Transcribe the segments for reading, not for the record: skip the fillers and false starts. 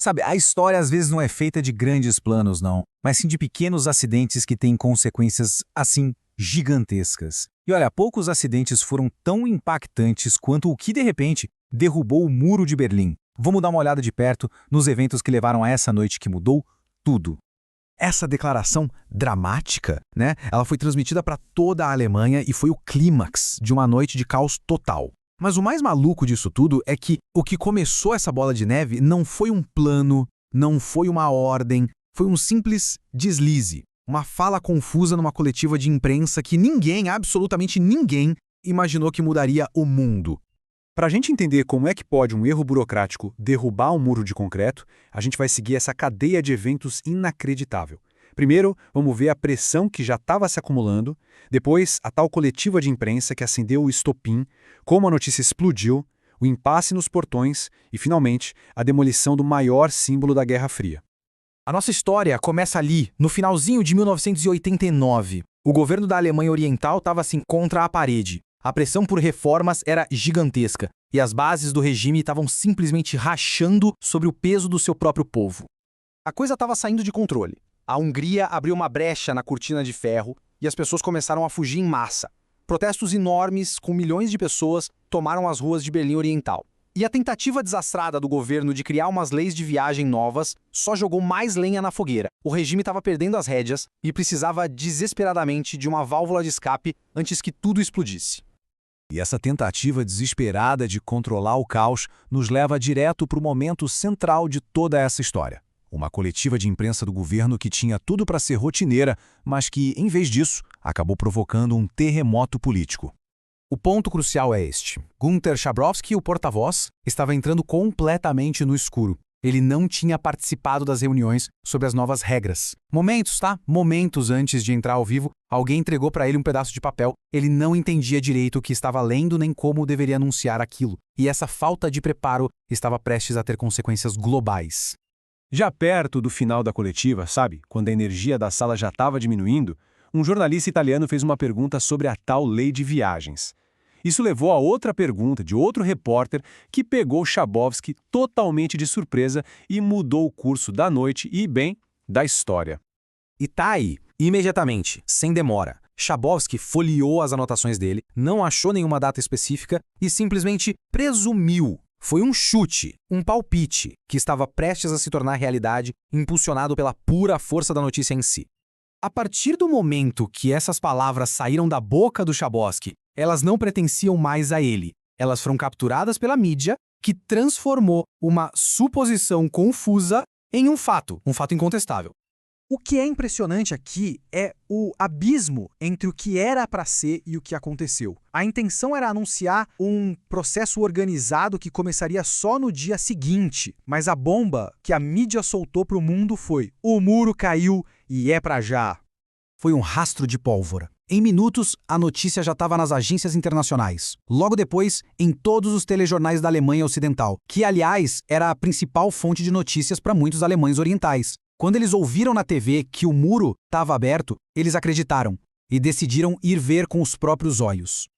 Sabe, a história às vezes não é feita de grandes planos, não, mas sim de pequenos acidentes que têm consequências, assim, gigantescas. E olha, poucos acidentes foram tão impactantes quanto o que, de repente, derrubou o Muro de Berlim. Vamos dar uma olhada de perto nos eventos que levaram a essa noite que mudou tudo. Essa declaração dramática, né? Ela foi transmitida para toda a Alemanha e foi o clímax de uma noite de caos total. Mas o mais maluco disso tudo é que o que começou essa bola de neve não foi um plano, não foi uma ordem, foi um simples deslize. Uma fala confusa numa coletiva de imprensa que ninguém, absolutamente ninguém, imaginou que mudaria o mundo. Para a gente entender como é que pode um erro burocrático derrubar um muro de concreto, a gente vai seguir essa cadeia de eventos inacreditável. Primeiro, vamos ver a pressão que já estava se acumulando, depois a tal coletiva de imprensa que acendeu o estopim, como a notícia explodiu, o impasse nos portões e, finalmente, a demolição do maior símbolo da Guerra Fria. A nossa história começa ali, no finalzinho de 1989. O governo da Alemanha Oriental estava assim contra a parede. A pressão por reformas era gigantesca e as bases do regime estavam simplesmente rachando sobre o peso do seu próprio povo. A coisa estava saindo de controle. A Hungria abriu uma brecha na cortina de ferro e as pessoas começaram a fugir em massa. Protestos enormes, com milhões de pessoas, tomaram as ruas de Berlim Oriental. E a tentativa desastrada do governo de criar umas leis de viagem novas só jogou mais lenha na fogueira. O regime estava perdendo as rédeas e precisava desesperadamente de uma válvula de escape antes que tudo explodisse. E essa tentativa desesperada de controlar o caos nos leva direto para o momento central de toda essa história. Uma coletiva de imprensa do governo que tinha tudo para ser rotineira, mas que, em vez disso, acabou provocando um terremoto político. O ponto crucial é este. Günter Schabowski, o porta-voz, estava entrando completamente no escuro. Ele não tinha participado das reuniões sobre as novas regras. Momentos antes de entrar ao vivo, alguém entregou para ele um pedaço de papel. Ele não entendia direito o que estava lendo nem como deveria anunciar aquilo. E essa falta de preparo estava prestes a ter consequências globais. Já perto do final da coletiva, sabe, quando a energia da sala já estava diminuindo, um jornalista italiano fez uma pergunta sobre a tal lei de viagens. Isso levou a outra pergunta de outro repórter que pegou Schabowski totalmente de surpresa e mudou o curso da noite e, bem, da história. E tá aí, imediatamente, sem demora. Schabowski folheou as anotações dele, não achou nenhuma data específica e simplesmente presumiu. Foi um chute, um palpite, que estava prestes a se tornar realidade, impulsionado pela pura força da notícia em si. A partir do momento que essas palavras saíram da boca do Schabowski, elas não pertenciam mais a ele. Elas foram capturadas pela mídia, que transformou uma suposição confusa em um fato incontestável. O que é impressionante aqui é o abismo entre o que era para ser e o que aconteceu. A intenção era anunciar um processo organizado que começaria só no dia seguinte, mas a bomba que a mídia soltou para o mundo foi: o muro caiu e é para já. Foi um rastro de pólvora. Em minutos, a notícia já estava nas agências internacionais. Logo depois, em todos os telejornais da Alemanha Ocidental, que, aliás, era a principal fonte de notícias para muitos alemães orientais. Quando eles ouviram na TV que o muro estava aberto, eles acreditaram e decidiram ir ver com os próprios olhos.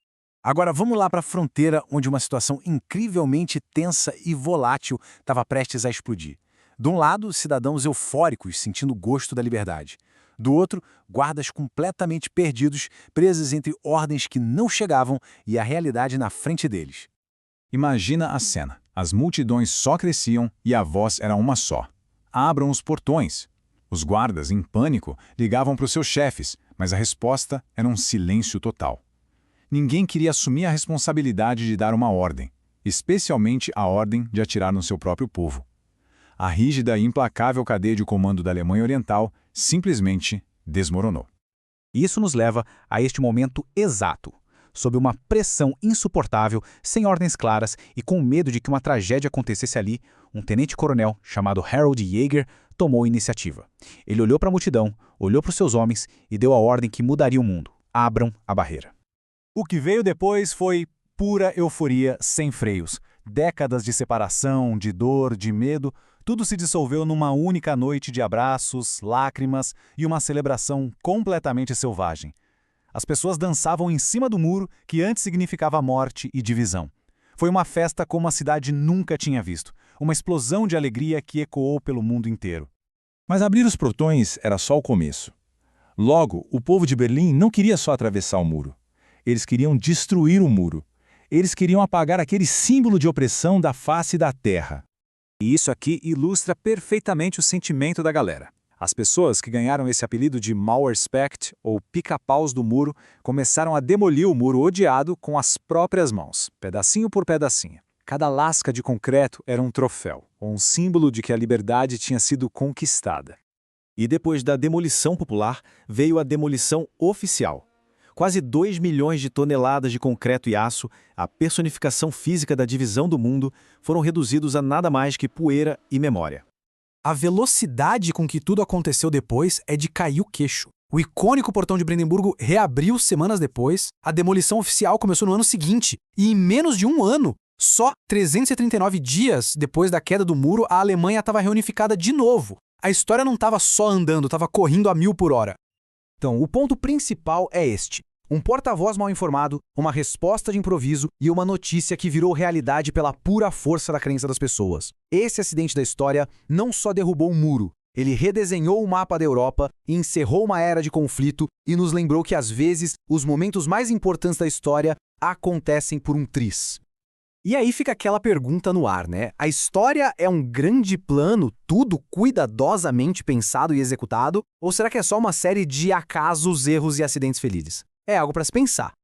Agora vamos lá para a fronteira, onde uma situação incrivelmente tensa e volátil estava prestes a explodir. De um lado, cidadãos eufóricos sentindo o gosto da liberdade. Do outro, guardas completamente perdidos, presos entre ordens que não chegavam e a realidade na frente deles. Imagina a cena. As multidões só cresciam e a voz era uma só: abram os portões. Os guardas, em pânico, ligavam para os seus chefes, mas a resposta era um silêncio total. Ninguém queria assumir a responsabilidade de dar uma ordem, especialmente a ordem de atirar no seu próprio povo. A rígida e implacável cadeia de comando da Alemanha Oriental simplesmente desmoronou. Isso nos leva a este momento exato. Sob uma pressão insuportável, sem ordens claras e com medo de que uma tragédia acontecesse ali, um tenente-coronel chamado Harold Jäger tomou a iniciativa. Ele olhou para a multidão, olhou para os seus homens e deu a ordem que mudaria o mundo: abram a barreira. O que veio depois foi pura euforia sem freios. Décadas de separação, de dor, de medo, tudo se dissolveu numa única noite de abraços, lágrimas e uma celebração completamente selvagem. As pessoas dançavam em cima do muro, que antes significava morte e divisão. Foi uma festa como a cidade nunca tinha visto. uma explosão de alegria que ecoou pelo mundo inteiro. Mas abrir os portões era só o começo. Logo, o povo de Berlim não queria só atravessar o muro. Eles queriam destruir o muro. Eles queriam apagar aquele símbolo de opressão da face da terra. E isso aqui ilustra perfeitamente o sentimento da galera. As pessoas que ganharam esse apelido de Mauerspecht, ou pica-paus do muro, começaram a demolir o muro odiado com as próprias mãos, pedacinho por pedacinho. Cada lasca de concreto era um troféu, ou um símbolo de que a liberdade tinha sido conquistada. E depois da demolição popular, veio a demolição oficial. Quase 2 milhões de toneladas de concreto e aço, a personificação física da divisão do mundo, foram reduzidos a nada mais que poeira e memória. A velocidade com que tudo aconteceu depois é de cair o queixo. O icônico portão de Brandemburgo reabriu semanas depois, a demolição oficial começou no ano seguinte, e em menos de um ano, só 339 dias depois da queda do muro, a Alemanha estava reunificada de novo. A história não estava só andando, estava correndo a 1000 por hora. Então, o ponto principal é este. Um porta-voz mal informado, uma resposta de improviso e uma notícia que virou realidade pela pura força da crença das pessoas. Esse acidente da história não só derrubou um muro, ele redesenhou o mapa da Europa, encerrou uma era de conflito e nos lembrou que, às vezes, os momentos mais importantes da história acontecem por um triz. E aí fica aquela pergunta no ar, né? A história é um grande plano, tudo cuidadosamente pensado e executado? Ou será que é só uma série de acasos, erros e acidentes felizes? É algo para se pensar.